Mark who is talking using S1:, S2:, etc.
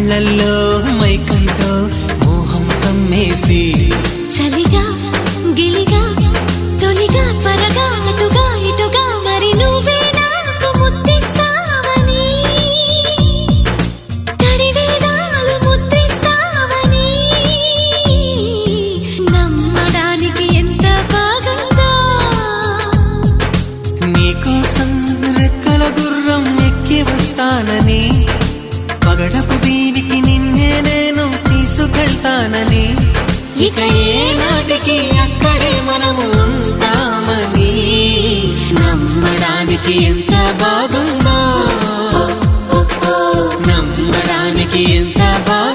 S1: కళ్ళల్లో మైకంతో మోహం కమ్మేసి
S2: చలిగా గిలిగా తొలిగా త్వరగా అటుగా ఇటుగా మరి నువ్వే నాకు ముద్దిస్తావని తడివేదాలు ముద్దిస్తావని నమ్మడానికి ఎంత బాగుందో
S1: నీకోసం రెక్కల గుర్రం ఎక్కి వస్తానని పగడపు దీనికి నిన్నే నేను తీసుకెళ్తానని ఇక ఏనాటికి అక్కడే మనము ఉంటామని నమ్మడానికి ఎంత బాగుందో నమ్మడానికి ఎంత బాగుందో